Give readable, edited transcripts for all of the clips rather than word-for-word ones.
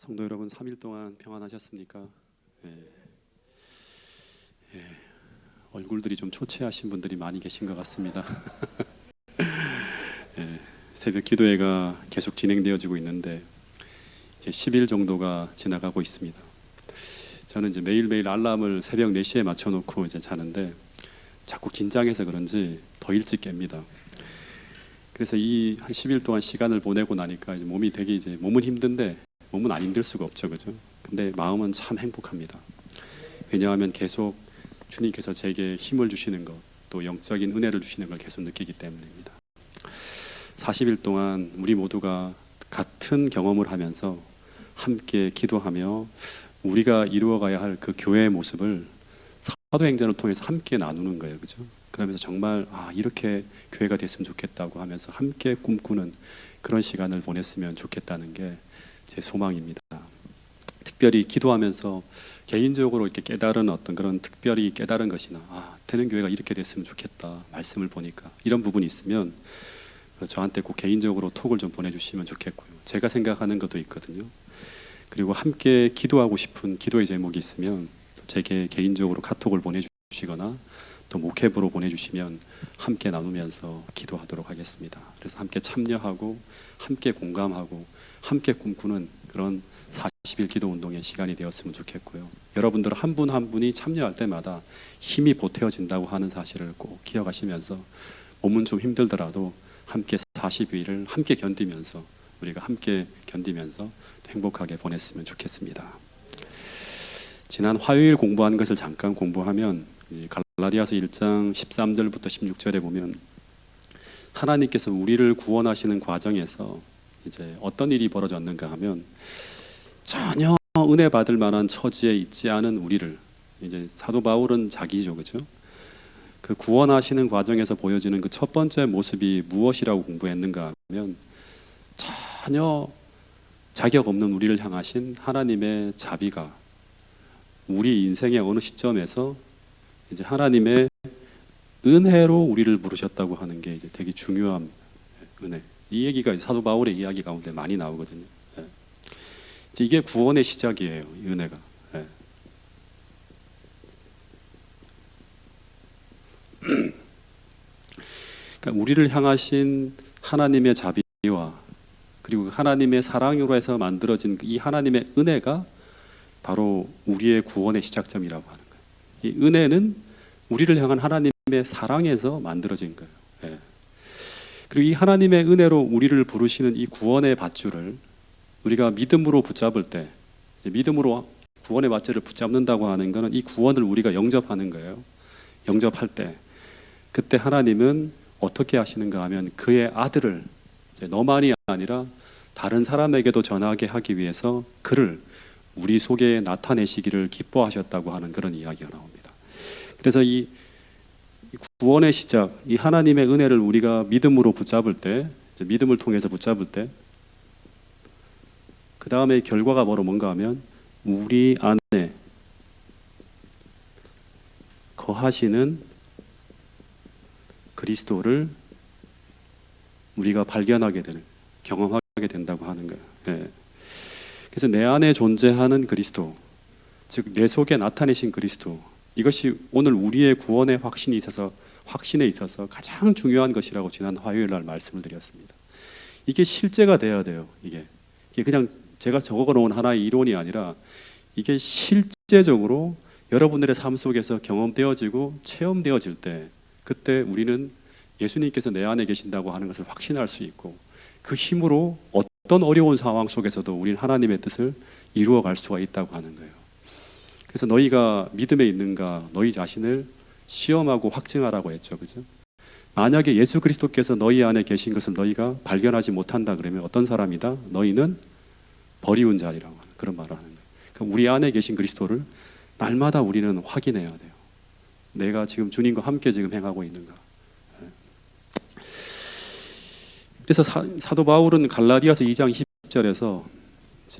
성도 여러분, 3일 동안 평안하셨습니까? 예. 예. 얼굴들이 좀 초췌하신 분들이 많이 계신 것 같습니다. 예. 새벽 기도회가 계속 진행되어지고 있는데 이제 10일 정도가 지나가고 있습니다. 저는 이제 매일매일 알람을 새벽 4시에 맞춰놓고 이제 자는데 자꾸 긴장해서 그런지 더 일찍 깹니다. 그래서 이 한 10일 동안 시간을 보내고 나니까 이제 몸이 되게 이제 몸은 힘든데 몸은 안 힘들 수가 없죠, 그죠? 근데 마음은 참 행복합니다. 왜냐하면 계속 주님께서 제게 힘을 주시는 것, 또 영적인 은혜를 주시는 걸 계속 느끼기 때문입니다. 40일 동안 우리 모두가 같은 경험을 하면서 함께 기도하며 우리가 이루어가야 할 그 교회의 모습을 사도행전을 통해서 함께 나누는 거예요, 그죠? 그러면서 정말 이렇게 교회가 됐으면 좋겠다고 하면서 함께 꿈꾸는 그런 시간을 보냈으면 좋겠다는 게 제 소망입니다. 특별히 기도하면서 개인적으로 이렇게 깨달은 어떤 그런 특별히 깨달은 것이나 되는 교회가 이렇게 됐으면 좋겠다 말씀을 보니까 이런 부분이 있으면 저한테 꼭 개인적으로 톡을 좀 보내주시면 좋겠고요. 제가 생각하는 것도 있거든요. 그리고 함께 기도하고 싶은 기도의 제목이 있으면 제게 개인적으로 카톡을 보내주시거나 또 목회부로 보내주시면 함께 나누면서 기도하도록 하겠습니다. 그래서 함께 참여하고 함께 공감하고 함께 꿈꾸는 그런 40일 기도 운동의 시간이 되었으면 좋겠고요. 여러분들 한 분 한 분이 참여할 때마다 힘이 보태어진다고 하는 사실을 꼭 기억하시면서 몸은 좀 힘들더라도 함께 40일을 함께 견디면서 우리가 함께 견디면서 행복하게 보냈으면 좋겠습니다. 지난 화요일 공부한 것을 잠깐 공부하면 갈라디아서 1장 13절부터 16절에 보면 하나님께서 우리를 구원하시는 과정에서 이제 어떤 일이 벌어졌는가 하면 전혀 은혜 받을 만한 처지에 있지 않은 우리를 이제 사도 바울은 자기죠, 그죠? 그 구원하시는 과정에서 보여지는 그 첫 번째 모습이 무엇이라고 공부했는가 하면 전혀 자격 없는 우리를 향하신 하나님의 자비가 우리 인생의 어느 시점에서 이제 하나님의 은혜로 우리를 부르셨다고 하는 게 이제 되게 중요한 은혜. 이 얘기가 사도 바울의 이야기 가운데 많이 나오거든요. 이제 이게 구원의 시작이에요, 이 은혜가. 그러니까 우리를 향하신 하나님의 자비와 그리고 하나님의 사랑으로 해서 만들어진 이 하나님의 은혜가 바로 우리의 구원의 시작점이라고 하는 거예요. 이 은혜는 우리를 향한 하나님의 사랑에서 만들어진 거예요. 그리고 이 하나님의 은혜로 우리를 부르시는 이 구원의 밧줄을 우리가 믿음으로 붙잡을 때, 믿음으로 구원의 밧줄을 붙잡는다고 하는 것은 이 구원을 우리가 영접하는 거예요. 영접할 때 그때 하나님은 어떻게 하시는가 하면 그의 아들을 너만이 아니라 다른 사람에게도 전하게 하기 위해서 그를 우리 속에 나타내시기를 기뻐하셨다고 하는 그런 이야기가 나옵니다. 그래서 이 구원의 시작, 이 하나님의 은혜를 우리가 믿음으로 붙잡을 때, 믿음을 통해서 붙잡을 때, 그 다음에 결과가 바로 뭔가 하면 우리 안에 거하시는 그리스도를 우리가 발견하게 되는, 경험하게 된다고 하는 거예요. 그래서 내 안에 존재하는 그리스도, 즉 내 속에 나타내신 그리스도, 이것이 오늘 우리의 구원의 확신에 있어서 가장 중요한 것이라고 지난 화요일 날 말씀을 드렸습니다. 이게 실제가 돼야 돼요. 이게 그냥 제가 적어놓은 하나의 이론이 아니라 이게 실제적으로 여러분들의 삶 속에서 경험되어지고 체험되어질 때 그때 우리는 예수님께서 내 안에 계신다고 하는 것을 확신할 수 있고 그 힘으로 어떤 어려운 상황 속에서도 우리는 하나님의 뜻을 이루어갈 수가 있다고 하는 거예요. 그래서 너희가 믿음에 있는가 너희 자신을 시험하고 확증하라고 했죠, 그죠? 만약에 예수 그리스도께서 너희 안에 계신 것을 너희가 발견하지 못한다 그러면 어떤 사람이다? 너희는 버리운 자리라고 하는 그런 말을 하는 거예요. 그러니까 우리 안에 계신 그리스도를 날마다 우리는 확인해야 돼요. 내가 지금 주님과 함께 지금 행하고 있는가? 그래서 사도 바울은 갈라디아서 2장 20절에서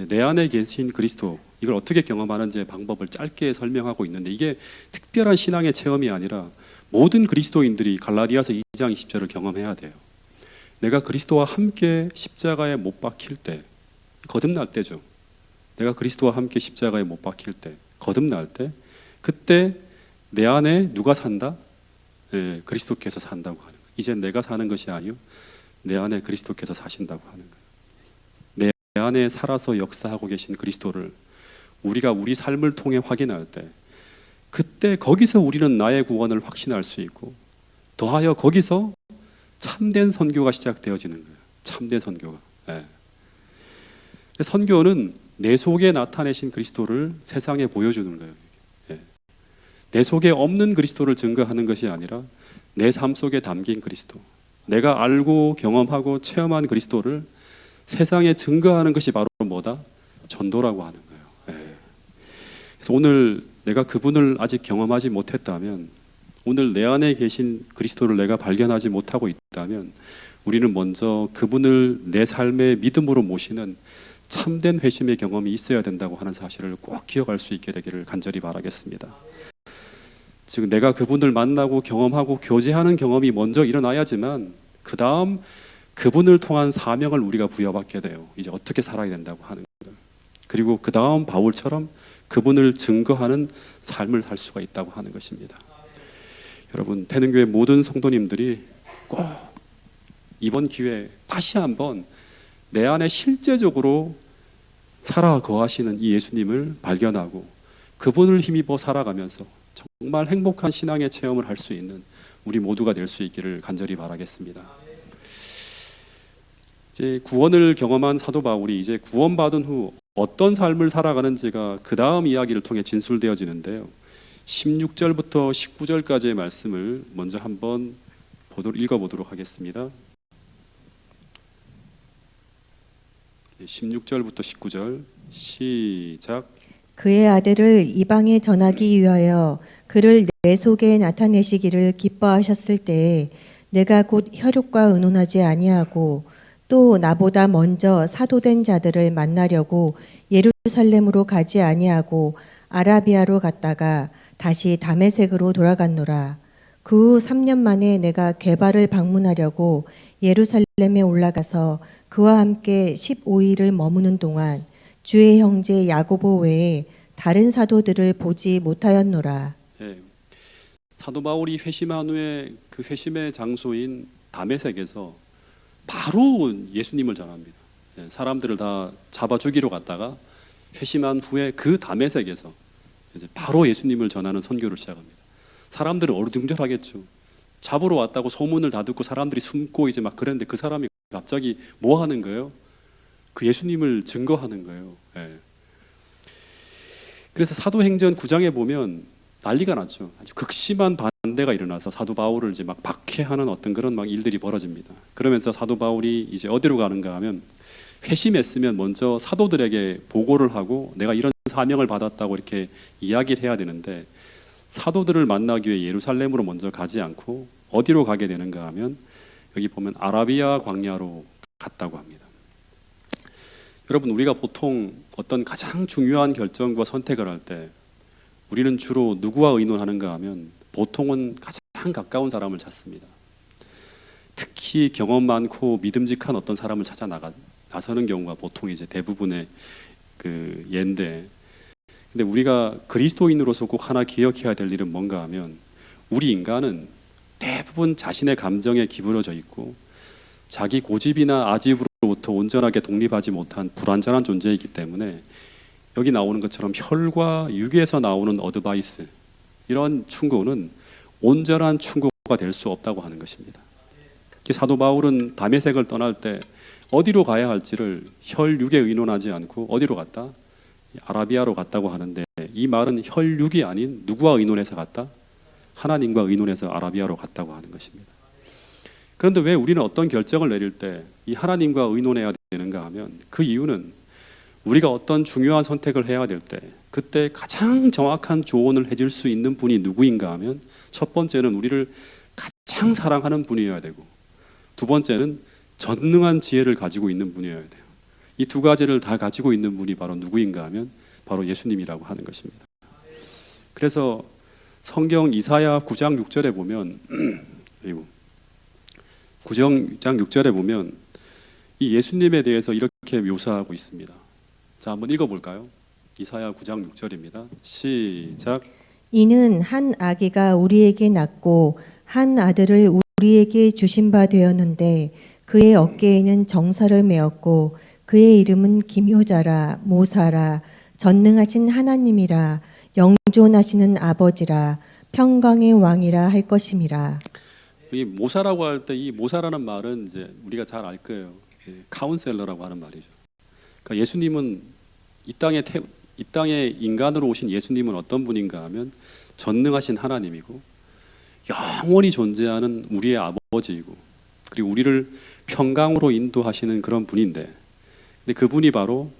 내 안에 계신 그리스도 이걸 어떻게 경험하는지의 방법을 짧게 설명하고 있는데 이게 특별한 신앙의 체험이 아니라 모든 그리스도인들이 갈라디아서 2장 20절을 경험해야 돼요. 내가 그리스도와 함께 십자가에 못 박힐 때 거듭날 때죠. 내가 그리스도와 함께 십자가에 못 박힐 때, 거듭날 때, 그때 내 안에 누가 산다? 예, 그리스도께서 산다고 하는 거예요. 이제 내가 사는 것이 아니요, 내 안에 그리스도께서 사신다고 하는 거예요. 내 안에 살아서 역사하고 계신 그리스도를 우리가 우리 삶을 통해 확인할 때, 그때 거기서 우리는 나의 구원을 확신할 수 있고, 더하여 거기서 참된 선교가 시작되어지는 거예요. 참된 선교가. 예. 선교는 내 속에 나타내신 그리스도를 세상에 보여주는 거예요. 예. 내 속에 없는 그리스도를 증거하는 것이 아니라 내 삶 속에 담긴 그리스도, 내가 알고 경험하고 체험한 그리스도를 세상에 증거하는 것이 바로 뭐다? 전도라고 하는 거예요. 예. 그래서 오늘 내가 그분을 아직 경험하지 못했다면, 오늘 내 안에 계신 그리스도를 내가 발견하지 못하고 있다면, 우리는 먼저 그분을 내 삶의 믿음으로 모시는 참된 회심의 경험이 있어야 된다고 하는 사실을 꼭 기억할 수 있게 되기를 간절히 바라겠습니다. 즉 내가 그분을 만나고 경험하고 교제하는 경험이 먼저 일어나야지만 그 다음 그분을 통한 사명을 우리가 부여받게 돼요. 이제 어떻게 살아야 된다고 하는 것. 그리고 그 다음 바울처럼 그분을 증거하는 삶을 살 수가 있다고 하는 것입니다. 여러분, 태능교회 모든 성도님들이 꼭 이번 기회에 다시 한번 내 안에 실제적으로 살아 거하시는 이 예수님을 발견하고 그분을 힘입어 살아가면서 정말 행복한 신앙의 체험을 할 수 있는 우리 모두가 될 수 있기를 간절히 바라겠습니다. 이제 구원을 경험한 사도 바울이 이제 구원받은 후 어떤 삶을 살아가는지가 그 다음 이야기를 통해 진술되어지는데요. 16절부터 19절까지의 말씀을 먼저 한번 읽어보도록 하겠습니다. 16절부터 19절 시작. 그의 아들을 이방에 전하기 위하여 그를 내 속에 나타내시기를 기뻐하셨을 때에 내가 곧 혈육과 의논하지 아니하고 또 나보다 먼저 사도된 자들을 만나려고 예루살렘으로 가지 아니하고 아라비아로 갔다가 다시 다메섹으로 돌아갔노라. 그 후 3년 만에 내가 게바를 방문하려고 예루살렘에 올라가서 그와 함께 15일을 머무는 동안 주의 형제 야고보 외에 다른 사도들을 보지 못하였노라. 예, 사도 바울이 회심한 후에 그 회심의 장소인 다메섹에서 바로 예수님을 전합니다. 예, 사람들을 다 잡아 죽이러 갔다가 회심한 후에 그 다메섹에서 이제 바로 예수님을 전하는 선교를 시작합니다. 사람들은 어리둥절하겠죠. 잡으러 왔다고 소문을 다 듣고 사람들이 숨고 이제 막 그랬는데 그 사람이 갑자기 뭐 하는 거예요? 그 예수님을 증거하는 거예요. 예. 그래서 사도행전 9장에 보면 난리가 났죠. 아주 극심한 반대가 일어나서 사도 바울을 이제 막 박해하는 어떤 그런 막 일들이 벌어집니다. 그러면서 사도 바울이 이제 어디로 가는가 하면, 회심했으면 먼저 사도들에게 보고를 하고 내가 이런 사명을 받았다고 이렇게 이야기를 해야 되는데, 사도들을 만나기 위해 예루살렘으로 먼저 가지 않고 어디로 가게 되는가 하면 여기 보면 아라비아 광야로 갔다고 합니다. 여러분, 우리가 보통 어떤 가장 중요한 결정과 선택을 할 때 우리는 주로 누구와 의논하는가 하면 보통은 가장 가까운 사람을 찾습니다. 특히 경험 많고 믿음직한 어떤 사람을 찾아 나서는 경우가 보통 이제 대부분의 그 예인데, 근데 우리가 그리스도인으로서 꼭 하나 기억해야 될 일은 뭔가 하면, 우리 인간은 대부분 자신의 감정에 기울어져 있고 자기 고집이나 아집으로부터 온전하게 독립하지 못한 불완전한 존재이기 때문에 여기 나오는 것처럼 혈과 육에서 나오는 어드바이스, 이런 충고는 온전한 충고가 될 수 없다고 하는 것입니다. 사도 바울은 다메섹을 떠날 때 어디로 가야 할지를 혈육에 의논하지 않고 어디로 갔다? 아라비아로 갔다고 하는데, 이 말은 혈육이 아닌 누구와 의논해서 갔다? 하나님과 의논해서 아라비아로 갔다고 하는 것입니다. 그런데 왜 우리는 어떤 결정을 내릴 때 이 하나님과 의논해야 되는가 하면, 그 이유는 우리가 어떤 중요한 선택을 해야 될 때 그때 가장 정확한 조언을 해줄 수 있는 분이 누구인가 하면, 첫 번째는 우리를 가장 사랑하는 분이어야 되고, 두 번째는 전능한 지혜를 가지고 있는 분이어야 돼요. 이 두 가지를 다 가지고 있는 분이 바로 누구인가 하면 바로 예수님이라고 하는 것입니다. 그래서 성경 이사야 9장 6절에 보면 그리고 9장 6절에 보면 이 예수님에 대해서 이렇게 묘사하고 있습니다. 자, 한번 읽어볼까요? 이사야 9장 6절입니다. 시작. 이는 한 아기가 우리에게 낳고 한 아들을 우리에게 주신 바 되었는데 그의 어깨에는 정사를 메었고 그의 이름은 기묘자라 모사라 전능하신 하나님이라 영존하시는 아버지라 평강의 왕이라 할 것임이라. 이 모사라고 할 때 이 모사라는 말은 이제 우리가 잘 알 거예요. 카운셀러라고 하는 말이죠. 그러니까 예수님은 이 땅에 인간으로 오신 예수님은 어떤 분인가 하면 전능하신 하나님이고 영원히 존재하는 우리의 아버지이고 그리고 우리를 평강으로 인도하시는 그런 분인데, 근데 그분이 바로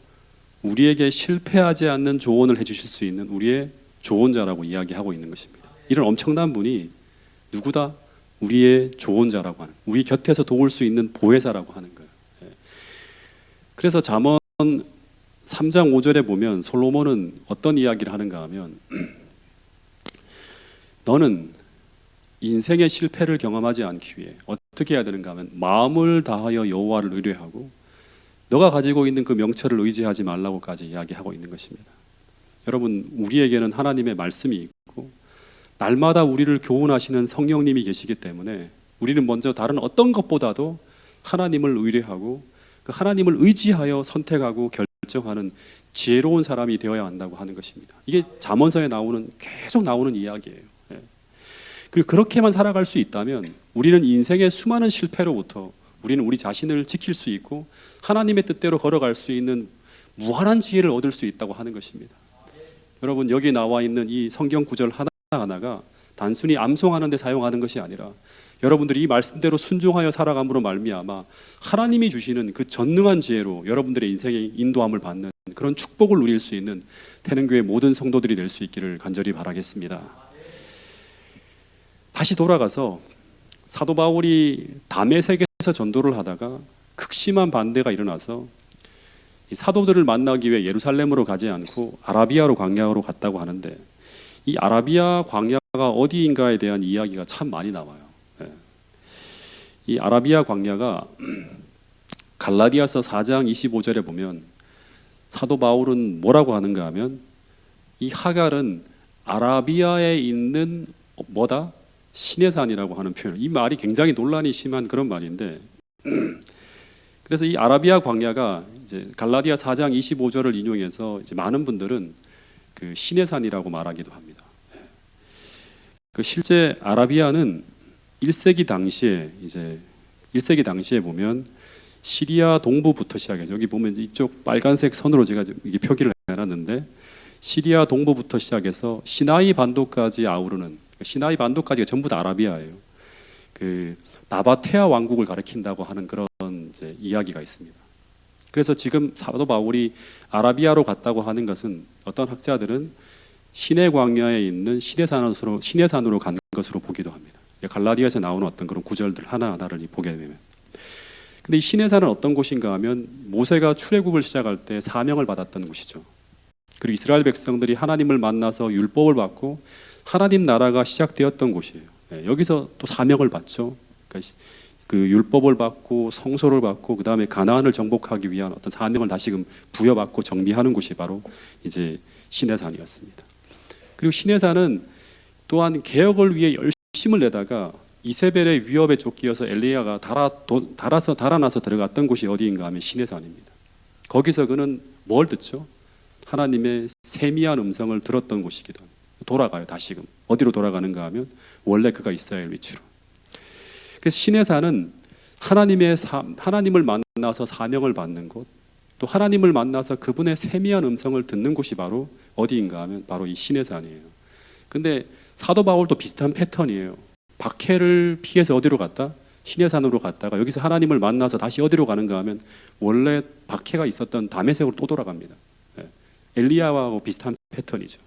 우리에게 실패하지 않는 조언을 해주실 수 있는 우리의 조언자라고 이야기하고 있는 것입니다. 이런 엄청난 분이 누구다? 우리의 조언자라고 하는, 우리 곁에서 도울 수 있는 보혜사라고 하는 거예요. 그래서 잠언 3장 5절에 보면 솔로몬은 어떤 이야기를 하는가 하면 너는 인생의 실패를 경험하지 않기 위해 어떻게 해야 되는가 하면 마음을 다하여 여호와를 의뢰하고 너가 가지고 있는 그 명철을 의지하지 말라고까지 이야기하고 있는 것입니다. 여러분, 우리에게는 하나님의 말씀이 있고 날마다 우리를 교훈하시는 성령님이 계시기 때문에 우리는 먼저 다른 어떤 것보다도 하나님을 의뢰하고 그 하나님을 의지하여 선택하고 결정하는 지혜로운 사람이 되어야 한다고 하는 것입니다. 이게 잠언서에 계속 나오는 이야기예요. 그리고 그렇게만 살아갈 수 있다면 우리는 인생의 수많은 실패로부터 우리는 우리 자신을 지킬 수 있고 하나님의 뜻대로 걸어갈 수 있는 무한한 지혜를 얻을 수 있다고 하는 것입니다. 여러분, 여기 나와 있는 이 성경 구절 하나하나가 단순히 암송하는 데 사용하는 것이 아니라 여러분들이 이 말씀대로 순종하여 살아감으로 말미암아 하나님이 주시는 그 전능한 지혜로 여러분들의 인생의 인도함을 받는 그런 축복을 누릴 수 있는 태능교회 모든 성도들이 될 수 있기를 간절히 바라겠습니다. 다시 돌아가서 사도 바울이 다메섹에서 전도를 하다가 극심한 반대가 일어나서 이 사도들을 만나기 위해 예루살렘으로 가지 않고 아라비아로 광야로 갔다고 하는데, 이 아라비아 광야가 어디인가에 대한 이야기가 참 많이 나와요. 이 아라비아 광야가 갈라디아서 4장 25절에 보면 사도 바울은 뭐라고 하는가 하면 이 하갈은 아라비아에 있는 뭐다? 신의 산이라고 하는 표현. 이 말이 굉장히 논란이 심한 그런 말인데, 그래서 이 아라비아 광야가 이제 갈라디아 4장 25절을 인용해서 이제 많은 분들은 그 신의 산이라고 말하기도 합니다. 그 실제 아라비아는 1세기 당시에 보면 시리아 동부부터 시작해서 여기 보면 이쪽 빨간색 선으로 제가 이게 표기를 해놨는데 시리아 동부부터 시작해서 시나이 반도까지 아우르는, 시나이 반도까지가 전부 다 아라비아예요. 그 나바테아 왕국을 가리킨다고 하는 그런 이제 이야기가 있습니다. 그래서 지금 사도 바울이 아라비아로 갔다고 하는 것은 어떤 학자들은 시내 광야에 있는 시내 산으로 간 것으로 보기도 합니다. 갈라디아에서 나오는 어떤 그런 구절들 하나하나를 보게 되면, 근데 이 시내 산은 어떤 곳인가 하면 모세가 출애굽을 시작할 때 사명을 받았던 곳이죠. 그리고 이스라엘 백성들이 하나님을 만나서 율법을 받고 하나님 나라가 시작되었던 곳이에요. 여기서 또 사명을 받죠. 그러니까 그 율법을 받고 성소를 받고 그 다음에 가나안을 정복하기 위한 어떤 사명을 다시금 부여받고 정비하는 곳이 바로 이제 시내산이었습니다. 그리고 시내산은 또한 개혁을 위해 열심을 내다가 이세벨의 위협에 쫓기어서 엘리야가 달아나서 들어갔던 곳이 어디인가 하면 시내산입니다. 거기서 그는 뭘 듣죠? 하나님의 세미한 음성을 들었던 곳이기도 합니다. 돌아가요. 다시금 어디로 돌아가는가 하면 원래 그가 이스라엘 위치로. 그래서 시내산은 하나님을 만나서 사명을 받는 곳, 또 하나님을 만나서 그분의 세미한 음성을 듣는 곳이 바로 어디인가 하면 바로 이 시내산이에요. 근데 사도 바울도 비슷한 패턴이에요. 박해를 피해서 어디로 갔다? 시내산으로 갔다가 여기서 하나님을 만나서 다시 어디로 가는가 하면 원래 박해가 있었던 다메섹으로 또 돌아갑니다. 엘리야하고 비슷한 패턴이죠.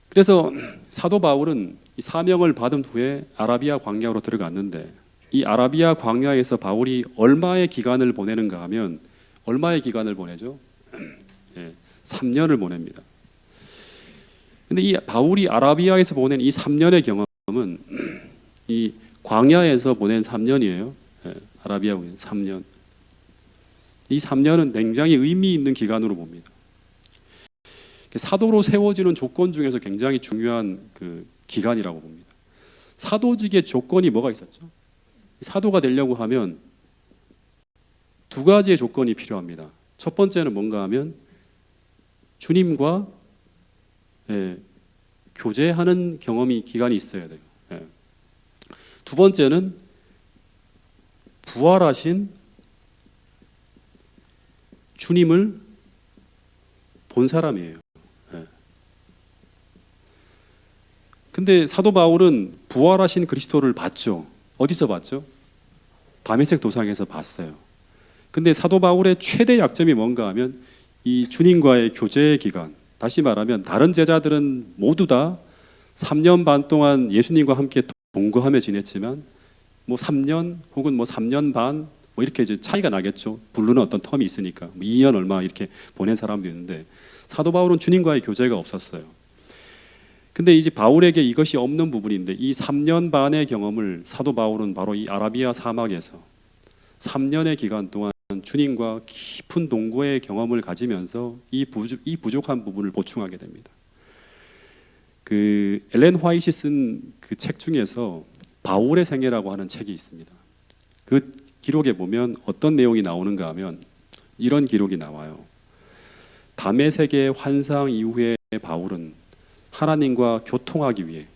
그래서 사도 바울은 이 사명을 받은 후에 아라비아 광야로 들어갔는데, 이 아라비아 광야에서 바울이 얼마의 기간을 보내는가 하면 얼마의 기간을 보내죠? 3년을 보냅니다. 근데 이 바울이 아라비아에서 보낸 이 3년의 경험은 이 광야에서 보낸 3년이에요. 아라비아 보낸 3년. 이 3년은 굉장히 의미 있는 기간으로 봅니다. 사도로 세워지는 조건 중에서 굉장히 중요한 그 기간이라고 봅니다. 사도직의 조건이 뭐가 있었죠? 사도가 되려고 하면 두 가지의 조건이 필요합니다. 첫 번째는 뭔가 하면 주님과 교제하는 경험이 기간이 있어야 돼요. 두 번째는 부활하신 주님을 본 사람이에요. 근데 사도 바울은 부활하신 그리스도를 봤죠. 어디서 봤죠? 다메섹 도상에서 봤어요. 근데 사도 바울의 최대 약점이 뭔가 하면 이 주님과의 교제의 기간, 다시 말하면 다른 제자들은 모두 다 3년 반 동안 예수님과 함께 동거하며 지냈지만 뭐 3년 혹은 뭐 3년 반 뭐 이렇게 이제 차이가 나겠죠. 부르는 어떤 텀이 있으니까 뭐 2년 얼마 이렇게 보낸 사람도 있는데 사도 바울은 주님과의 교제가 없었어요. 근데 이제 바울에게 이것이 없는 부분인데 이 3년 반의 경험을 사도 바울은 바로 이 아라비아 사막에서 3년의 기간 동안 주님과 깊은 동거의 경험을 가지면서 이 부족한 부분을 보충하게 됩니다. 그 엘렌 화이트 쓴 그 책 중에서 바울의 생애라고 하는 책이 있습니다. 그 기록에 보면 어떤 내용이 나오는가 하면 이런 기록이 나와요. 다메섹의 환상 이후에 바울은 하나님과 교통하기 위해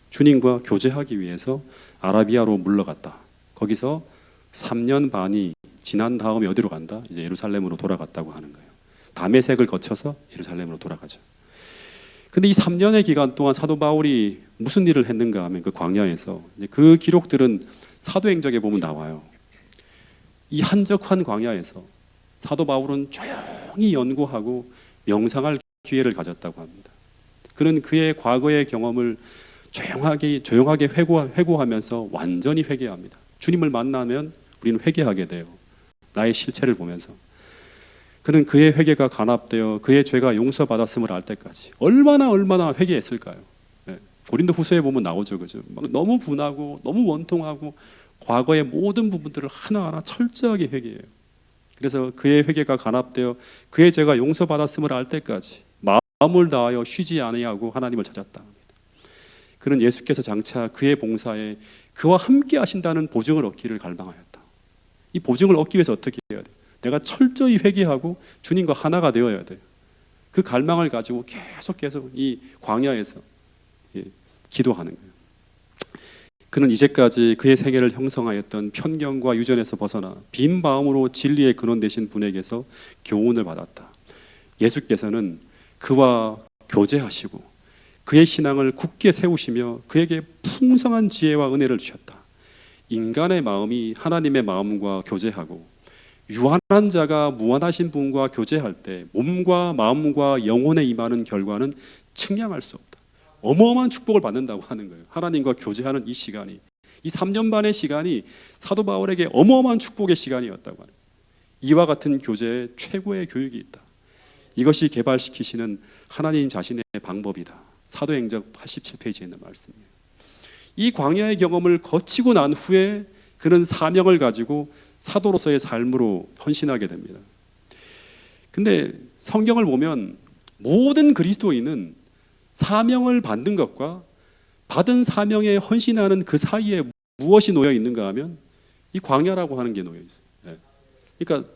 주님과 교제하기 위해서 아라비아로 물러갔다. 거기서 3년 반이 지난 다음에 어디로 간다? 이제 예루살렘으로 돌아갔다고 하는 거예요. 다메섹을 거쳐서 예루살렘으로 돌아가죠. 근데 이 3년의 기간 동안 사도 바울이 무슨 일을 했는가 하면 그 광야에서 그 기록들은 사도행전에 보면 나와요. 이 한적한 광야에서 사도 바울은 조용히 연구하고 명상할 기회를 가졌다고 합니다. 그는 그의 과거의 경험을 조용하게 회고하면서 완전히 회개합니다. 주님을 만나면 우리는 회개하게 돼요. 나의 실체를 보면서. 그는 그의 회개가 간합되어 그의 죄가 용서받았음을 알 때까지 얼마나 회개했을까요? 고린도 후서에 보면 나오죠. 그죠? 너무 분하고 너무 원통하고 과거의 모든 부분들을 하나하나 철저하게 회개해요. 그래서 그의 회개가 간합되어 그의 죄가 용서받았음을 알 때까지 마음을 다하여 쉬지 아니하고 하나님을 찾았다. 그는 예수께서 장차 그의 봉사에 그와 함께 하신다는 보증을 얻기를 갈망하였다. 이 보증을 얻기 위해서 어떻게 해야 돼? 내가 철저히 회개하고 주님과 하나가 되어야 돼요. 그 갈망을 가지고 계속 이 광야에서 기도하는 거예요. 그는 이제까지 그의 생애를 형성하였던 편견과 유전에서 벗어나 빈 마음으로 진리의 근원 되신 분에게서 교훈을 받았다. 예수께서는 그와 교제하시고 그의 신앙을 굳게 세우시며 그에게 풍성한 지혜와 은혜를 주셨다. 인간의 마음이 하나님의 마음과 교제하고 유한한 자가 무한하신 분과 교제할 때 몸과 마음과 영혼에 임하는 결과는 측량할 수 없다. 어마어마한 축복을 받는다고 하는 거예요. 하나님과 교제하는 이 시간이, 이 3년 반의 시간이 사도 바울에게 어마어마한 축복의 시간이었다고 하는 거예요. 이와 같은 교제에 최고의 교육이 있다. 이것이 개발시키시는 하나님 자신의 방법이다. 사도행전 87페이지에 있는 말씀이에요. 이 광야의 경험을 거치고 난 후에 그는 사명을 가지고 사도로서의 삶으로 헌신하게 됩니다. 근데 성경을 보면 모든 그리스도인은 사명을 받는 것과 받은 사명에 헌신하는 그 사이에 무엇이 놓여 있는가 하면 이 광야라고 하는 게 놓여 있어요. 그러니까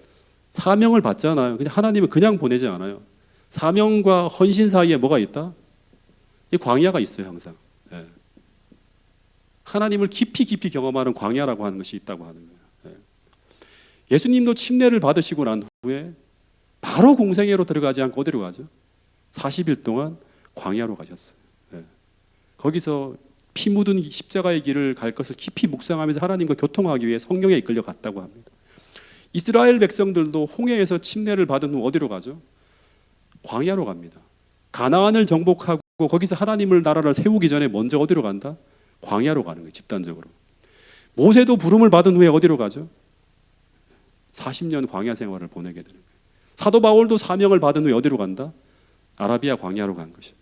사명을 받잖아요. 그냥 하나님은 그냥 보내지 않아요. 사명과 헌신 사이에 뭐가 있다? 이 광야가 있어요, 항상. 하나님을 깊이 경험하는 광야라고 하는 것이 있다고 하는 거예요. 예수님도 침례를 받으시고 난 후에 바로 공생애로 들어가지 않고 어디로 가죠? 40일 동안 광야로 가셨어요. 거기서 피 묻은 십자가의 길을 갈 것을 깊이 묵상하면서 하나님과 교통하기 위해 성령에 이끌려 갔다고 합니다. 이스라엘 백성들도 홍해에서 침례를 받은 후 어디로 가죠? 광야로 갑니다. 가나안을 정복하고 거기서 하나님을 나라를 세우기 전에 먼저 어디로 간다? 광야로 가는 거예요. 집단적으로. 모세도 부름을 받은 후에 어디로 가죠? 40년 광야 생활을 보내게 되는 거예요. 사도 바울도 사명을 받은 후에 어디로 간다? 아라비아 광야로 간 것입니다.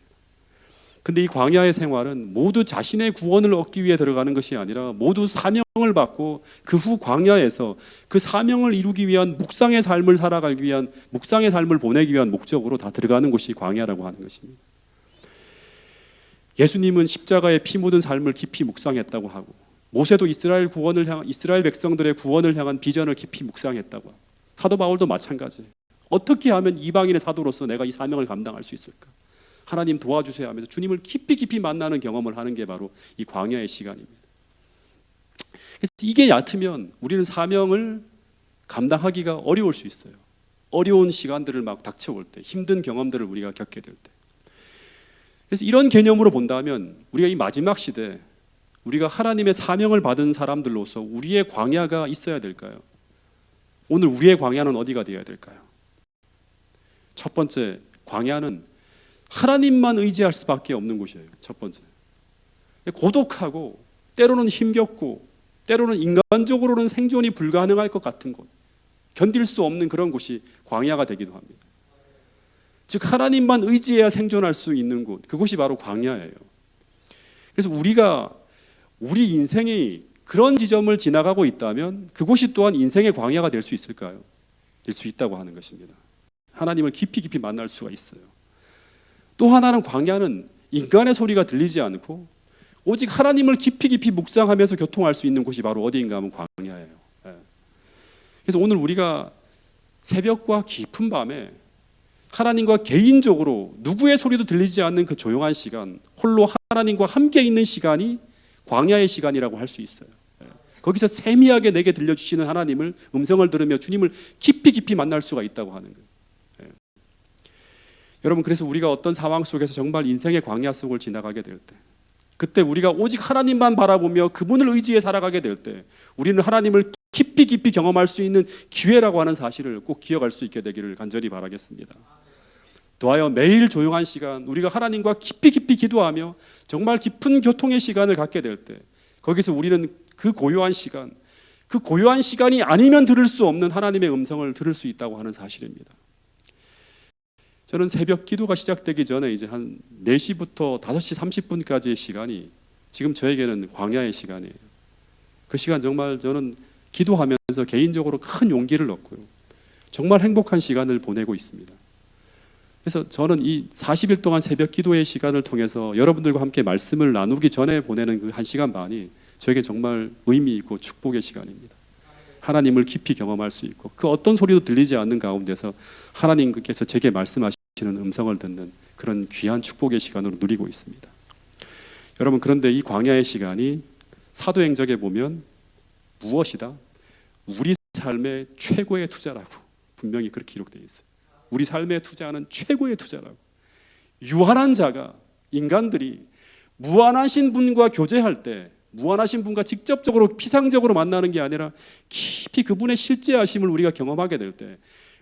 근데 이 광야의 생활은 모두 자신의 구원을 얻기 위해 들어가는 것이 아니라 모두 사명을 받고 그 후 광야에서 그 사명을 이루기 위한 묵상의 삶을 살아가기 위한, 묵상의 삶을 보내기 위한 목적으로 다 들어가는 곳이 광야라고 하는 것입니다. 예수님은 십자가에 피 묻은 삶을 깊이 묵상했다고 하고, 모세도 이스라엘 백성들의 구원을 향한 비전을 깊이 묵상했다고 하고, 사도 바울도 마찬가지. 어떻게 하면 이방인의 사도로서 내가 이 사명을 감당할 수 있을까? 하나님 도와주세요 하면서 주님을 깊이 만나는 경험을 하는 게 바로 이 광야의 시간입니다. 그래서 이게 얕으면 우리는 사명을 감당하기가 어려울 수 있어요. 어려운 시간들을 막 닥쳐올 때, 힘든 경험들을 우리가 겪게 될 때. 그래서 이런 개념으로 본다면 우리가 이 마지막 시대, 우리가 하나님의 사명을 받은 사람들로서 우리의 광야가 있어야 될까요? 오늘 우리의 광야는 어디가 되어야 될까요? 첫 번째, 광야는 하나님만 의지할 수밖에 없는 곳이에요. 첫 번째, 고독하고 때로는 힘겹고 때로는 인간적으로는 생존이 불가능할 것 같은 곳, 견딜 수 없는 그런 곳이 광야가 되기도 합니다. 즉 하나님만 의지해야 생존할 수 있는 곳, 그곳이 바로 광야예요. 그래서 우리가 우리 인생이 그런 지점을 지나가고 있다면 그곳이 또한 인생의 광야가 될 수 있을까요? 될 수 있다고 하는 것입니다. 하나님을 깊이 만날 수가 있어요. 또 하나는, 광야는 인간의 소리가 들리지 않고 오직 하나님을 깊이 묵상하면서 교통할 수 있는 곳이 바로 어디인가 하면 광야예요. 그래서 오늘 우리가 새벽과 깊은 밤에 하나님과 개인적으로 누구의 소리도 들리지 않는 그 조용한 시간, 홀로 하나님과 함께 있는 시간이 광야의 시간이라고 할 수 있어요. 거기서 세미하게 내게 들려주시는 하나님을, 음성을 들으며 주님을 깊이 만날 수가 있다고 하는 거예요. 여러분, 그래서 우리가 어떤 상황 속에서 정말 인생의 광야 속을 지나가게 될 때, 그때 우리가 오직 하나님만 바라보며 그분을 의지해 살아가게 될 때 우리는 하나님을 깊이 경험할 수 있는 기회라고 하는 사실을 꼭 기억할 수 있게 되기를 간절히 바라겠습니다. 더하여 매일 조용한 시간, 우리가 하나님과 깊이 기도하며 정말 깊은 교통의 시간을 갖게 될 때, 거기서 우리는 그 고요한 시간, 그 고요한 시간이 아니면 들을 수 없는 하나님의 음성을 들을 수 있다고 하는 사실입니다. 저는 새벽 기도가 시작되기 전에 이제 한 4시부터 5시 30분까지의 시간이 지금 저에게는 광야의 시간이에요. 그 시간 정말 저는 기도하면서 개인적으로 큰 용기를 얻고요, 정말 행복한 시간을 보내고 있습니다. 그래서 저는 이 40일 동안 새벽 기도의 시간을 통해서 여러분들과 함께 말씀을 나누기 전에 보내는 그 1시간 반이 저에게 정말 의미 있고 축복의 시간입니다. 하나님을 깊이 경험할 수 있고 그 어떤 소리도 들리지 않는 가운데서 하나님께서 제게 말씀하시는 음성을 듣는 그런 귀한 축복의 시간으로 누리고 있습니다. 여러분, 그런데 이 광야의 시간이 사도행적에 보면 무엇이다? 우리 삶의 최고의 투자라고 분명히 그렇게 기록되어 있어요. 우리 삶에 투자하는 최고의 투자라고. 유한한 자가, 인간들이 무한하신 분과 교제할 때, 무한하신 분과 직접적으로 피상적으로 만나는 게 아니라 깊이 그분의 실제하심을 우리가 경험하게 될 때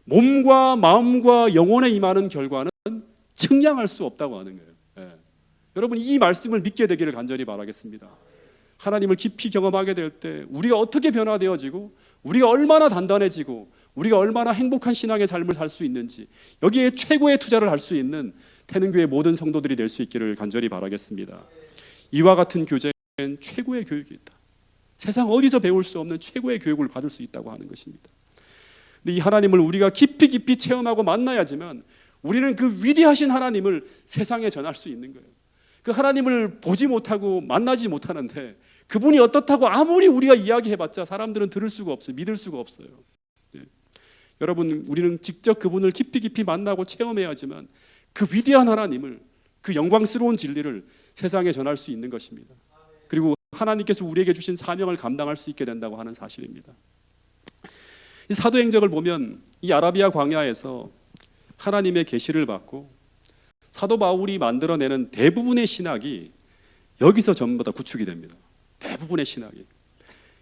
몸과 마음과 영혼에 임하는 결과는 측량할 수 없다고 하는 거예요. 여러분, 이 말씀을 믿게 되기를 간절히 바라겠습니다. 하나님을 깊이 경험하게 될 때 우리가 어떻게 변화되어지고 우리가 얼마나 단단해지고 우리가 얼마나 행복한 신앙의 삶을 살 수 있는지, 여기에 최고의 투자를 할 수 있는 태능교회 모든 성도들이 될 수 있기를 간절히 바라겠습니다. 이와 같은 교제는 최고의 교육이 있다. 세상 어디서 배울 수 없는 최고의 교육을 받을 수 있다고 하는 것입니다. 근데 이 하나님을 우리가 깊이 체험하고 만나야지만 우리는 그 위대하신 하나님을 세상에 전할 수 있는 거예요. 그 하나님을 보지 못하고 만나지 못하는데 그분이 어떻다고 아무리 우리가 이야기해봤자 사람들은 들을 수가 없어요. 믿을 수가 없어요. 여러분, 우리는 직접 그분을 깊이 만나고 체험해야지만 그 위대한 하나님을, 그 영광스러운 진리를 세상에 전할 수 있는 것입니다. 그리고 하나님께서 우리에게 주신 사명을 감당할 수 있게 된다고 하는 사실입니다. 이 사도행적을 보면 이 아라비아 광야에서 하나님의 계시를 받고 사도 바울이 만들어내는 대부분의 신학이 여기서 전부 다 구축이 됩니다. 대부분의 신학이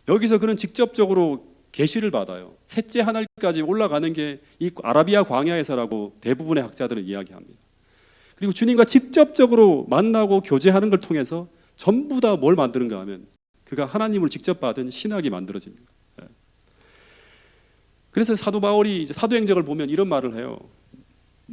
여기서 그는 직접적으로 계시를 받아요. 셋째 하늘까지 올라가는 게 이 아라비아 광야에서라고 대부분의 학자들은 이야기합니다. 그리고 주님과 직접적으로 만나고 교제하는 걸 통해서 전부 다 뭘 만드는가 하면 그가 하나님을 직접 받은 신학이 만들어집니다. 그래서 사도 바울이 이제 사도행적을 보면 이런 말을 해요.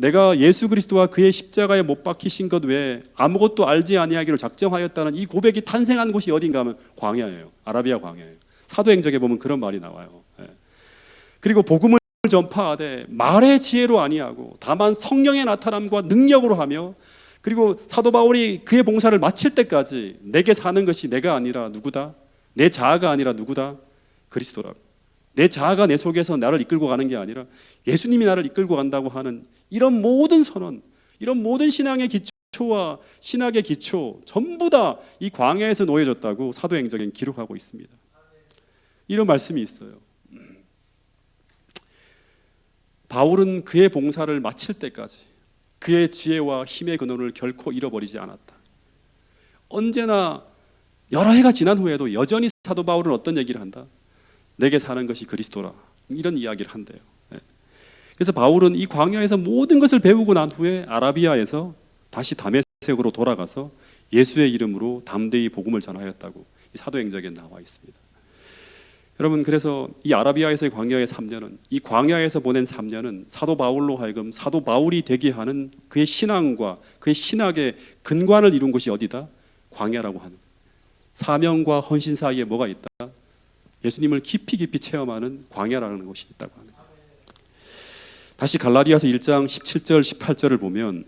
내가 예수 그리스도와 그의 십자가에 못 박히신 것 외에 아무것도 알지 아니하기로 작정하였다는 이 고백이 탄생한 곳이 어딘가 하면 광야예요. 아라비아 광야예요. 사도행전에 보면 그런 말이 나와요. 예. 그리고 복음을 전파하되 말의 지혜로 아니하고 다만 성령의 나타남과 능력으로 하며, 그리고 사도 바울이 그의 봉사를 마칠 때까지 내게 사는 것이 내가 아니라 누구다? 내 자아가 아니라 누구다? 그리스도라고. 내 자아가 내 속에서 나를 이끌고 가는 게 아니라 예수님이 나를 이끌고 간다고 하는 이런 모든 선언, 이런 모든 신앙의 기초와 신학의 기초 전부 다 이 광야에서 놓여졌다고 사도행전에 기록하고 있습니다. 이런 말씀이 있어요. 바울은 그의 봉사를 마칠 때까지 그의 지혜와 힘의 근원을 결코 잃어버리지 않았다. 언제나 여러 해가 지난 후에도 여전히 사도 바울은 어떤 얘기를 한다? 내게 사는 것이 그리스도라, 이런 이야기를 한대요. 그래서 바울은 이 광야에서 모든 것을 배우고 난 후에 아라비아에서 다시 다메섹으로 돌아가서 예수의 이름으로 담대히 복음을 전하였다고 이 사도행전에 나와 있습니다. 여러분, 그래서 이 아라비아에서의 광야의 3년은, 이 광야에서 보낸 3년은 사도 바울로 하여금 사도 바울이 되게 하는 그의 신앙과 그의 신학의 근간을 이룬 곳이 어디다? 광야라고 하는, 사명과 헌신 사이에 뭐가 있다? 예수님을 깊이 체험하는 광야라는 곳이 있다고 하는 거예요. 다시 갈라디아서 1장 17절 18절을 보면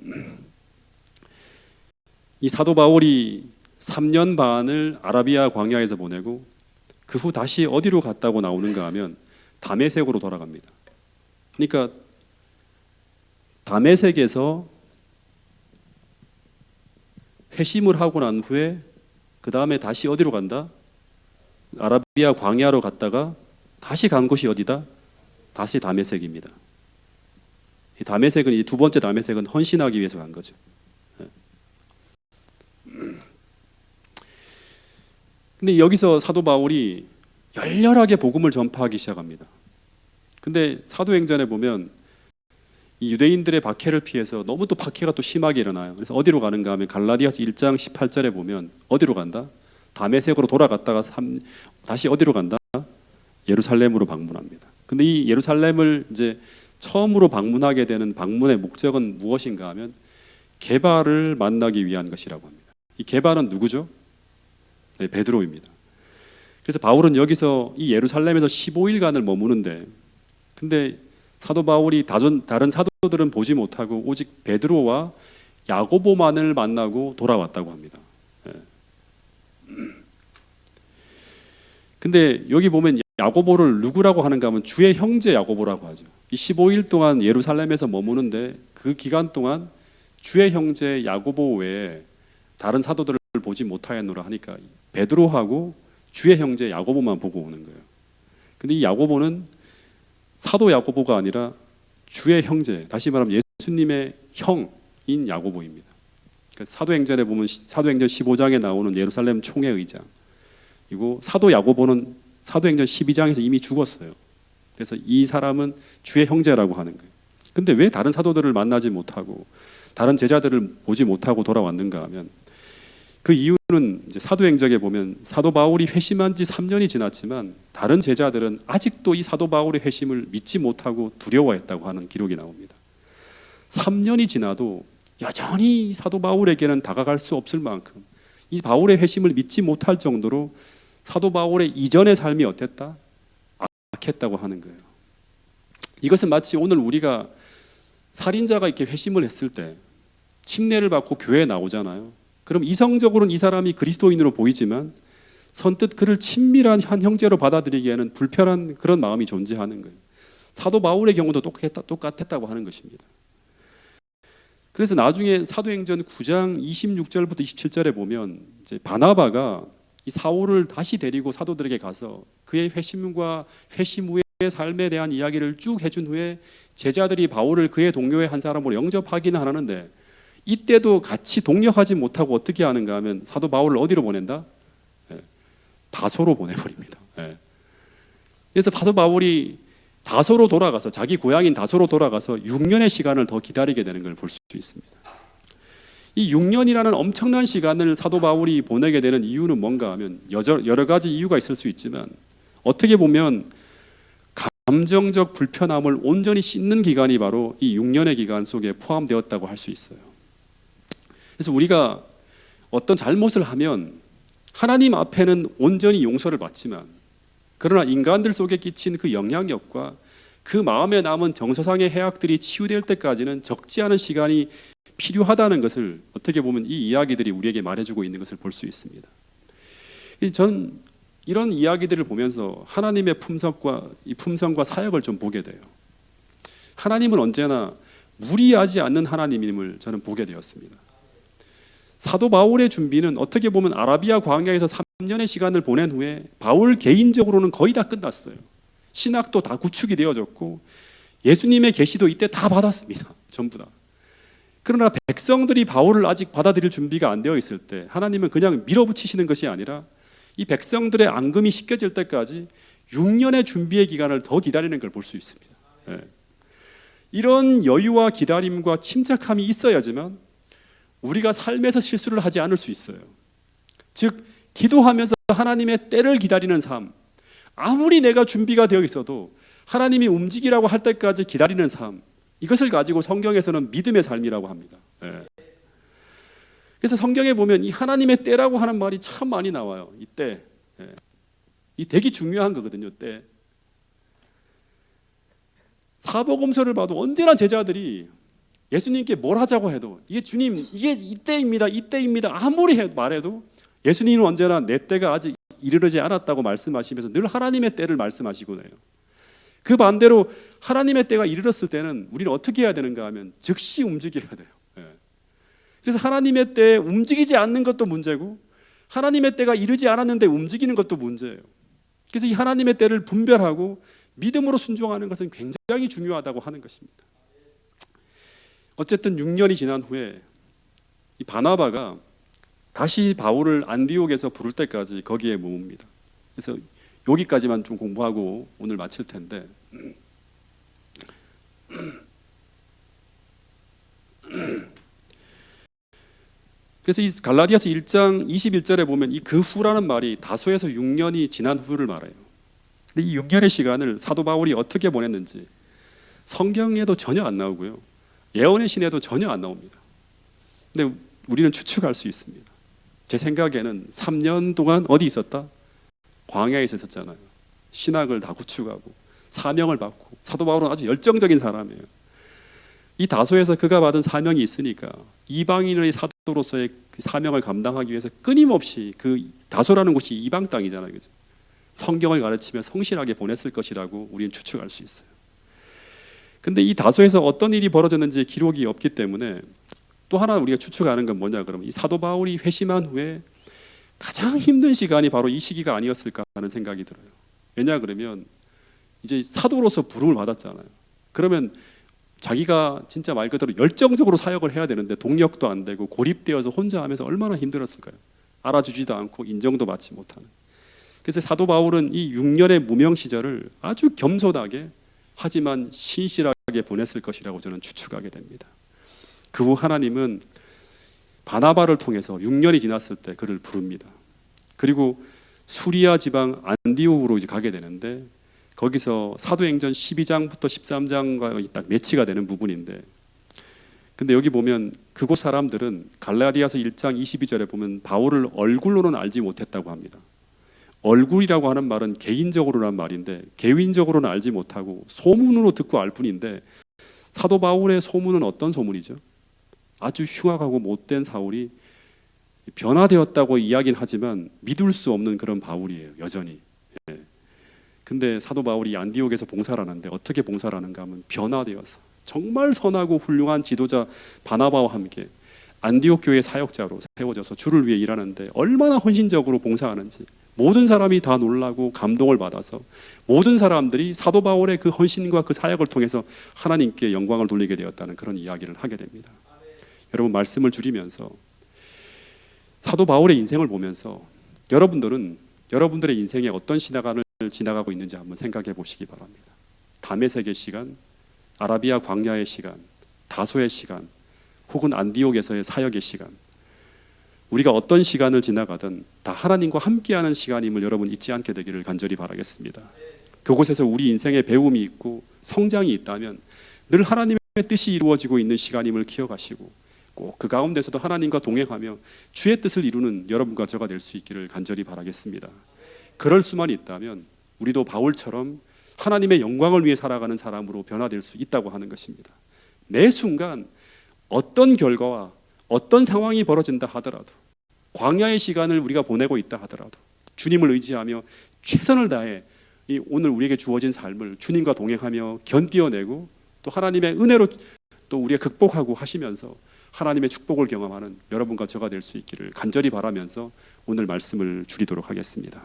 이 사도 바울이 3년 반을 아라비아 광야에서 보내고 그 후 다시 어디로 갔다고 나오는가 하면 다메섹으로 돌아갑니다. 그러니까 다메섹에서 회심을 하고 난 후에 그 다음에 다시 어디로 간다? 아라비아 광야로 갔다가 다시 간 곳이 어디다? 다시 다메섹입니다. 이 다메섹은, 이 두 번째 다메섹은 헌신하기 위해서 간 거죠. 근데 여기서 사도 바울이 열렬하게 복음을 전파하기 시작합니다. 근데 사도행전에 보면 이 유대인들의 박해를 피해서 너무 또 박해가 또 심하게 일어나요. 그래서 어디로 가는가 하면 갈라디아서 1장 18절에 보면 어디로 간다? 다메섹으로 돌아갔다가 다시 어디로 간다? 예루살렘으로 방문합니다. 근데 이 예루살렘을 이제 처음으로 방문하게 되는 방문의 목적은 무엇인가 하면 게바를 만나기 위한 것이라고 합니다. 이 게바는 누구죠? 네, 베드로입니다. 그래서 바울은 여기서 이 예루살렘에서 15일간을 머무는데, 근데 사도 바울이 다른 사도들은 보지 못하고 오직 베드로와 야고보만을 만나고 돌아왔다고 합니다. 근데 여기 보면 야고보를 누구라고 하는가 하면 주의 형제 야고보라고 하죠. 이 15일 동안 예루살렘에서 머무는데 그 기간 동안 주의 형제 야고보 외에 다른 사도들을 보지 못하였노라 하니까 베드로하고 주의 형제 야고보만 보고 오는 거예요. 근데 이 야고보는 사도 야고보가 아니라 주의 형제, 다시 말하면 예수님의 형인 야고보입니다. 그러니까 사도행전에 보면 사도행전 15장에 나오는 예루살렘 총회 의장, 그리고 사도 야고보는 사도행전 12장에서 이미 죽었어요. 그래서 이 사람은 주의 형제라고 하는 거예요. 근데 왜 다른 사도들을 만나지 못하고 다른 제자들을 보지 못하고 돌아왔는가 하면 그 이유는 이제 사도행전에 보면 사도 바울이 회심한 지 3년이 지났지만 다른 제자들은 아직도 이 사도 바울의 회심을 믿지 못하고 두려워했다고 하는 기록이 나옵니다. 3년이 지나도 여전히 이 사도 바울에게는 다가갈 수 없을 만큼 이 바울의 회심을 믿지 못할 정도로 사도 바울의 이전의 삶이 어땠다? 악했다고 하는 거예요. 이것은 마치 오늘 우리가 살인자가 이렇게 회심을 했을 때 침례를 받고 교회에 나오잖아요. 그럼 이성적으로는 이 사람이 그리스도인으로 보이지만 선뜻 그를 친밀한 한 형제로 받아들이기에는 불편한 그런 마음이 존재하는 거예요. 사도 바울의 경우도 똑같았다고 하는 것입니다. 그래서 나중에 사도행전 9장 26절부터 27절에 보면 이제 바나바가 이 사울을 다시 데리고 사도들에게 가서 그의 회심과 회심 후의 삶에 대한 이야기를 쭉 해준 후에 제자들이 바울을 그의 동료의 한 사람으로 영접하기는 하는데 이때도 같이 동력하지 못하고 어떻게 하는가 하면 사도 바울을 어디로 보낸다? 다소로 보내버립니다. 그래서 사도 바울이 다소로 돌아가서 자기 고향인 다소로 돌아가서 6년의 시간을 더 기다리게 되는 걸 볼 수 있습니다. 이 6년이라는 엄청난 시간을 사도 바울이 보내게 되는 이유는 뭔가 하면 여러 가지 이유가 있을 수 있지만 어떻게 보면 감정적 불편함을 온전히 씻는 기간이 바로 이 6년의 기간 속에 포함되었다고 할 수 있어요. 그래서 우리가 어떤 잘못을 하면 하나님 앞에는 온전히 용서를 받지만, 그러나 인간들 속에 끼친 그 영향력과 그 마음에 남은 정서상의 해악들이 치유될 때까지는 적지 않은 시간이 필요하다는 것을 어떻게 보면 이 이야기들이 우리에게 말해주고 있는 것을 볼 수 있습니다. 전 이런 이야기들을 보면서 하나님의 품성과 사역을 좀 보게 돼요. 하나님은 언제나 무리하지 않는 하나님임을 저는 보게 되었습니다. 사도 바울의 준비는 어떻게 보면 아라비아 광야에서 3년의 시간을 보낸 후에 바울 개인적으로는 거의 다 끝났어요. 신학도 다 구축이 되어졌고 예수님의 계시도 이때 다 받았습니다. 전부 다. 그러나 백성들이 바울을 아직 받아들일 준비가 안 되어 있을 때 하나님은 그냥 밀어붙이시는 것이 아니라 이 백성들의 앙금이 씻겨질 때까지 6년의 준비의 기간을 더 기다리는 걸 볼 수 있습니다. 예. 이런 여유와 기다림과 침착함이 있어야지만 우리가 삶에서 실수를 하지 않을 수 있어요. 즉 기도하면서 하나님의 때를 기다리는 삶, 아무리 내가 준비가 되어 있어도 하나님이 움직이라고 할 때까지 기다리는 삶, 이것을 가지고 성경에서는 믿음의 삶이라고 합니다. 예. 그래서 성경에 보면 이 하나님의 때라고 하는 말이 참 많이 나와요. 이 때, 예. 이 되게 중요한 거거든요. 때. 사복음서를 봐도 언제나 제자들이 예수님께 뭘 하자고 해도 이게 주님, 이게 이때입니다, 이때입니다 아무리 말해도 예수님은 언제나 내 때가 아직 이르지 않았다고 말씀하시면서 늘 하나님의 때를 말씀하시고 해요. 그 반대로 하나님의 때가 이르렀을 때는 우리는 어떻게 해야 되는가 하면 즉시 움직여야 돼요. 예. 그래서 하나님의 때에 움직이지 않는 것도 문제고 하나님의 때가 이르지 않았는데 움직이는 것도 문제예요. 그래서 이 하나님의 때를 분별하고 믿음으로 순종하는 것은 굉장히 중요하다고 하는 것입니다. 어쨌든 6년이 지난 후에 이 바나바가 다시 바울을 안디옥에서 부를 때까지 거기에 머뭅니다. 그래서 여기까지만 좀 공부하고 오늘 마칠 텐데, 그래서 이 갈라디아서 1장 21절에 보면 이 그 후라는 말이 다소에서 6년이 지난 후를 말해요. 근데 이 6년의 시간을 사도 바울이 어떻게 보냈는지 성경에도 전혀 안 나오고요, 예언의 신에도 전혀 안 나옵니다. 근데 우리는 추측할 수 있습니다. 제 생각에는 3년 동안 어디 있었다? 광야에 있었잖아요. 신학을 다 구축하고 사명을 받고, 사도 바울은 아주 열정적인 사람이에요. 이 다소에서 그가 받은 사명이 있으니까 이방인의 사도로서의 사명을 감당하기 위해서 끊임없이, 그 다소라는 곳이 이방 땅이잖아요, 그죠? 성경을 가르치며 성실하게 보냈을 것이라고 우리는 추측할 수 있어요. 근데 이 다소에서 어떤 일이 벌어졌는지 기록이 없기 때문에 또 하나 우리가 추측하는 건 뭐냐 그러면, 이 사도 바울이 회심한 후에 가장 힘든 시간이 바로 이 시기가 아니었을까 하는 생각이 들어요. 왜냐 그러면 이제 사도로서 부름을 받았잖아요. 그러면 자기가 진짜 말 그대로 열정적으로 사역을 해야 되는데 동력도 안 되고 고립되어서 혼자 하면서 얼마나 힘들었을까요? 알아주지도 않고 인정도 받지 못하는. 그래서 사도 바울은 이 6년의 무명 시절을 아주 겸손하게 하지만 신실하게 보냈을 것이라고 저는 추측하게 됩니다. 그 후 하나님은 바나바를 통해서 6년이 지났을 때 그를 부릅니다. 그리고 수리아 지방 안디옥으로 이제 가게 되는데, 거기서 사도행전 12장부터 13장과 딱 매치가 되는 부분인데, 근데 여기 보면 그곳 사람들은 갈라디아서 1장 22절에 보면 바울을 얼굴로는 알지 못했다고 합니다. 얼굴이라고 하는 말은 개인적으로란 말인데 개인적으로는 알지 못하고 소문으로 듣고 알 뿐인데, 사도 바울의 소문은 어떤 소문이죠? 아주 흉악하고 못된 사울이 변화되었다고 이야기는 하지만 믿을 수 없는 그런 바울이에요, 여전히. 예. 근데 사도 바울이 안디옥에서 봉사를 하는데 어떻게 봉사를 하는가 하면 변화되어서 정말 선하고 훌륭한 지도자 바나바와 함께 안디옥 교회 사역자로 세워져서 주를 위해 일하는데 얼마나 헌신적으로 봉사하는지 모든 사람이 다 놀라고 감동을 받아서 모든 사람들이 사도 바울의 그 헌신과 그 사역을 통해서 하나님께 영광을 돌리게 되었다는 그런 이야기를 하게 됩니다. 여러분, 말씀을 줄이면서 사도 바울의 인생을 보면서 여러분들은 여러분들의 인생에 어떤 시간을 지나가고 있는지 한번 생각해 보시기 바랍니다. 다메섹의 시간, 아라비아 광야의 시간, 다소의 시간, 혹은 안디옥에서의 사역의 시간, 우리가 어떤 시간을 지나가든 다 하나님과 함께하는 시간임을 여러분 잊지 않게 되기를 간절히 바라겠습니다. 그곳에서 우리 인생의 배움이 있고 성장이 있다면 늘 하나님의 뜻이 이루어지고 있는 시간임을 기억하시고 꼭 그 가운데서도 하나님과 동행하며 주의 뜻을 이루는 여러분과 저가 될 수 있기를 간절히 바라겠습니다. 그럴 수만 있다면 우리도 바울처럼 하나님의 영광을 위해 살아가는 사람으로 변화될 수 있다고 하는 것입니다. 매 순간 어떤 결과와 어떤 상황이 벌어진다 하더라도, 광야의 시간을 우리가 보내고 있다 하더라도 주님을 의지하며 최선을 다해 이 오늘 우리에게 주어진 삶을 주님과 동행하며 견디어내고 또 하나님의 은혜로 또 우리가 극복하고 하시면서 하나님의 축복을 경험하는 여러분과 저가 될 수 있기를 간절히 바라면서 오늘 말씀을 줄이도록 하겠습니다.